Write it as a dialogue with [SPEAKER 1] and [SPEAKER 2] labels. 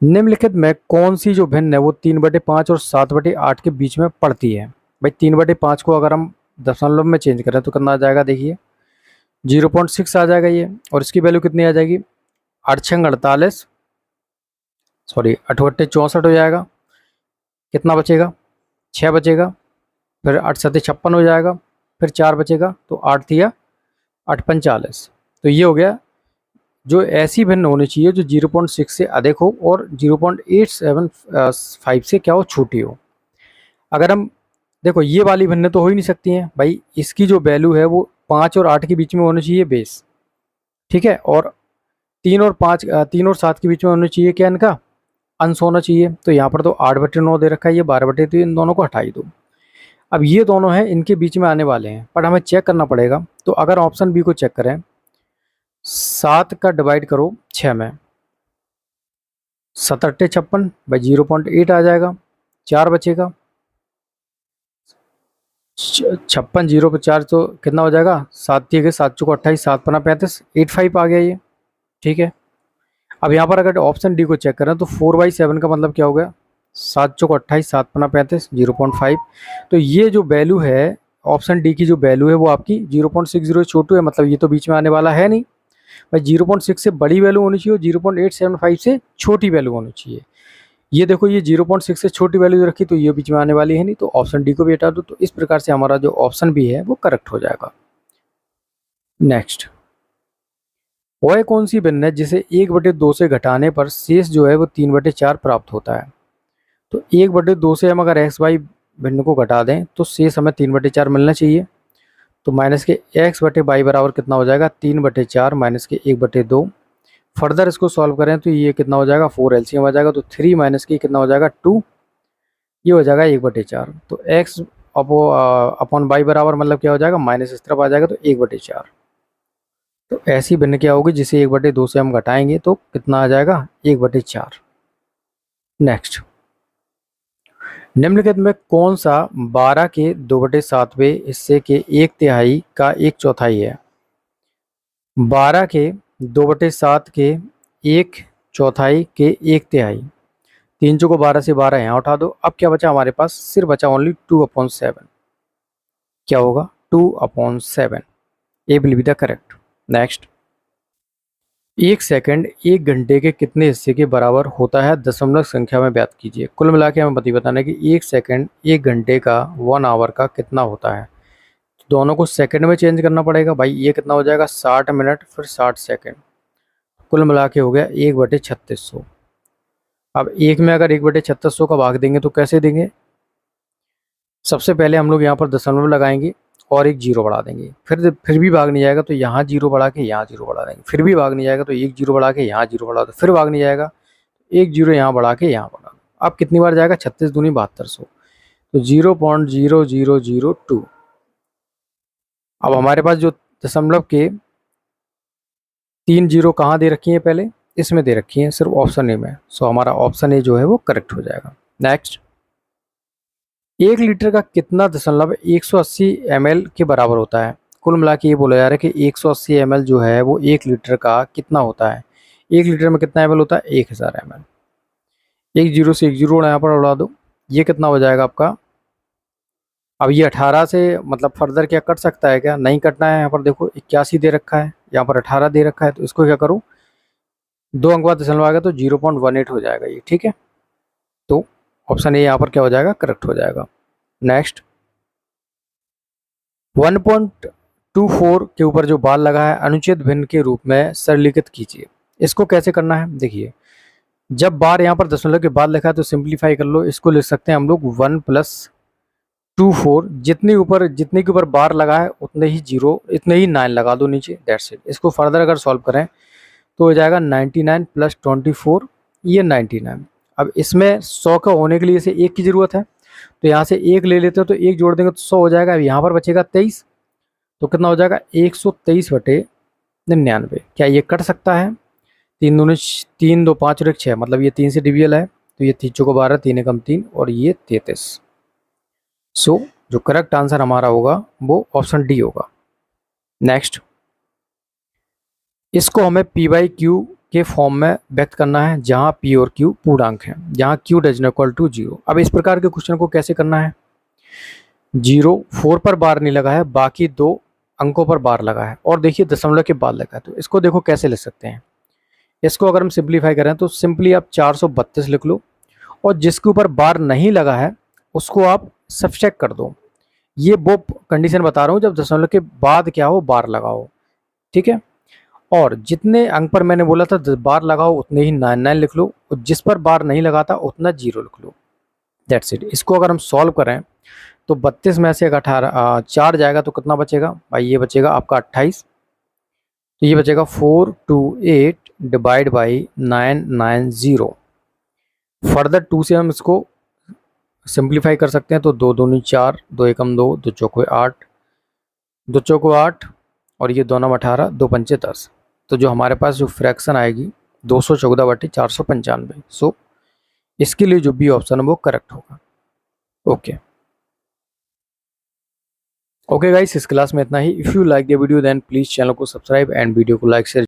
[SPEAKER 1] निम्नलिखित में कौन सी जो भिन्न है वो 3/5 और 7/8 के बीच में पड़ती है। भाई 3/5 को अगर हम दशमलव में चेंज करें तो कितना आ जाएगा, देखिए 0.6 आ जाएगा ये, और इसकी वैल्यू कितनी आ जाएगी, 8×48, सॉरी 8/64 हो जाएगा। कितना बचेगा, 6 बचेगा, फिर 8×7=56 हो जाएगा, फिर 4 बचेगा, तो 8×3=8=45। तो ये हो गया जो ऐसी भिन्न होनी चाहिए जो 0.6 से अधिक हो और 0.875 से क्या हो, छोटी हो। अगर हम देखो ये वाली भिन्न तो हो ही नहीं सकती हैं भाई, इसकी जो वैल्यू है वो 5 और 8 के बीच में होनी चाहिए बेस, ठीक है, और 3 और 7 के बीच में होना चाहिए क्या, इनका अंश होना चाहिए। तो यहाँ पर तो 8/9 दे रखा है, ये 12/3, इन दोनों को हटा ही दो। अब ये दोनों हैं, इनके बीच में आने वाले हैं, पर हमें चेक करना पड़ेगा। तो अगर ऑप्शन बी को चेक करें, 7 का डिवाइड करो 6 में, 7×8=56, भाई 0.8 आ जाएगा, 4 बचेगा, 56, 0 पे 4 तो कितना हो जाएगा, 7×7=28, 7×5=35, 85 आ गया ये, ठीक है। अब यहाँ पर अगर ऑप्शन डी को चेक करें तो 4/7 का मतलब क्या हो गया, 7×28, 7×35, 0.5। तो ये जो वैल्यू है ऑप्शन डी की, जो वैल्यू है वो आपकी 0.60 छोटू है, मतलब ये तो बीच में आने वाला है नहीं भाई। 0.6 से बड़ी वैल्यू होनी चाहिए और 0.875 से छोटी वैल्यू होनी चाहिए। ये देखो ये 0.6 से छोटी वैल्यू रखी, तो ये बीच में आने वाली है नहीं, तो ऑप्शन डी को भी हटा दो। तो इस प्रकार से हमारा जो ऑप्शन बी है वो करेक्ट हो जाएगा। नेक्स्ट, वह कौन सी भिन्न है जिसे 1/2 से घटाने पर शेष जो है वो 3/4 प्राप्त होता है। तो 1/2 से हम अगर एक्स वाई भिन्न को घटा दें तो शेष हमें 3/4 मिलना चाहिए। तो माइनस के x/y बराबर कितना हो जाएगा, 3/4 माइनस के 1/2। फर्दर इसको सॉल्व करें तो ये कितना हो जाएगा, 4 एलसीएम आ जाएगा, तो 3 माइनस के कितना हो जाएगा, 2, ये हो जाएगा 1/4। तो x अपॉन वाई बराबर मतलब क्या हो जाएगा, माइनस इस तरफ आ जाएगा, तो 1/4। तो ऐसी भिन्न क्या होगी जिसे 1/2 से हम घटाएंगे तो कितना आ जाएगा, 1/4। नेक्स्ट, निम्नलिखित में कौन सा 12 के 2/7वें हिस्से के 1/3 का 1/4 है। 12 के 2/7 के 1/4 के 1/3, 3 चौको 12 से 12 यहाँ उठा दो। अब क्या बचा हमारे पास, सिर्फ बचा ओनली 2/7। क्या होगा, 2/7। A will be the correct. Next, 1 second 1 घंटे के कितने हिस्से के बराबर होता है, दशमलव संख्या में ज्ञात कीजिए। कुल मिला के हमें बताना है कि 1 सेकंड 1 घंटे का 1 आवर का कितना होता है। तो दोनों को सेकंड में चेंज करना पड़ेगा भाई। ये कितना हो जाएगा, 60 मिनट फिर 60 सेकंड, कुल मिला के हो गया 1/3600। अब एक में अगर 1/3600 का भाग देंगे तो कैसे देंगे, सबसे पहले हम लोग यहाँ पर दशमलव लगाएंगे और एक जीरो बढ़ा देंगे, फिर भी भाग नहीं जाएगा तो यहाँ जीरो बढ़ा के यहाँ जीरो बढ़ा देंगे, फिर भी भाग नहीं जाएगा तो एक जीरो बढ़ा के यहाँ जीरो बढ़ा दो, फिर भाग नहीं जाएगा एक जीरो यहाँ बढ़ा के यहाँ बढ़ा दो। अब कितनी बार जाएगा, 36 दूनी 7200, तो 0.0002। अब हमारे पास जो दशमलव के 3 जीरो कहाँ दे रखी है, पहले इसमें दे रखी है, सिर्फ ऑप्शन ए में। सो हमारा ऑप्शन ए जो है वो करेक्ट हो जाएगा। नेक्स्ट, 1 लीटर का कितना दशमलव 180 ml के बराबर होता है। कुल मिला के ये बोला जा रहा है कि 180 ml जो है वो 1 लीटर का कितना होता है। 1 लीटर में कितना ml होता है, 1000 ml। एक जीरो से एक जीरो यहाँ पर उड़ा दो, ये कितना हो जाएगा आपका। अब ये 18 से मतलब फर्दर क्या कट सकता है क्या, नहीं कटना है। यहाँ पर देखो 81 दे रखा है, यहाँ पर 18 दे रखा है, तो इसको क्या करूँ, 2 अंक बाद दशमलव आ गया तो 0.18 हो जाएगा ये, ठीक है। तो ऑप्शन ए यहाँ पर क्या हो जाएगा, करेक्ट हो जाएगा। नेक्स्ट, 1.24 के ऊपर जो बार लगा है अनुचित भिन्न के रूप में सरलीकृत कीजिए। इसको कैसे करना है, देखिए जब बार यहाँ पर दशमलव के बाद लिखा है तो सिंप्लीफाई कर लो। इसको लिख सकते हैं हम लोग 1+24, जितने के ऊपर बार लगा है उतने ही जीरो, इतने ही 9 लगा दो नीचे, दैट्स इट। इसको फर्दर अगर सॉल्व करें तो हो जाएगा 99 + 24, ये 99। अब इसमें 100 का होने के लिए इसे 1 की ज़रूरत है, तो यहाँ से 1 ले लेते हो तो 1 जोड़ देंगे तो 100 हो जाएगा। अब यहाँ पर बचेगा 23, तो कितना हो जाएगा 123/99। क्या ये कट सकता है, 3 2 5 और 1 6, मतलब ये 3 से डिविजल है, तो ये 3 चौको 12, 3 एकम 3 और ये 33। सो जो करेक्ट आंसर हमारा होगा वो ऑप्शन डी होगा। नेक्स्ट, इसको हमें P/Q के फॉर्म में व्यक्त करना है जहां p और q पूर्णांक हैं, जहां q does not equal to 0। अब इस प्रकार के क्वेश्चन को कैसे करना है, 0 4 पर बार नहीं लगा है, बाकी 2 अंकों पर बार लगा है और देखिए दशमलव के बाद लगा है। तो इसको देखो कैसे लिख सकते हैं, इसको अगर हम सिंप्लीफाई करें तो सिंपली आप 432 लिख लो और जिसके ऊपर बार नहीं लगा है उसको आप सब्सट्रैक्ट कर दो। ये वो कंडीशन बता रहा हूँ जब दशमलव के बाद क्या हो, बार लगा हो, ठीक है। और जितने अंक पर मैंने बोला था बार लगाओ उतने ही 99 लिख लो और जिस पर बार नहीं लगा था उतना 0 लिख लो, दैट्स इट। इसको अगर हम सॉल्व करें तो 32 में से अगर 4 जाएगा तो कितना बचेगा भाई, ये बचेगा आपका 28। तो ये बचेगा 428 डिवाइड बाई 990। फर्दर 2 से हम इसको सिंप्लीफाई कर सकते हैं तो 2 दूनी 4, 2 एकम 2, 2 चौको 8, 2 चौको 8 और ये 2 नम 18, 2 पंचे 10। तो जो हमारे पास जो फ्रैक्शन आएगी 214/495। सो इसके लिए जो बी ऑप्शन है वो करेक्ट होगा। ओके ओके गाइस, इस क्लास में इतना ही। If you like the video then please channel को सब्सक्राइब एंड वीडियो को लाइक शेयर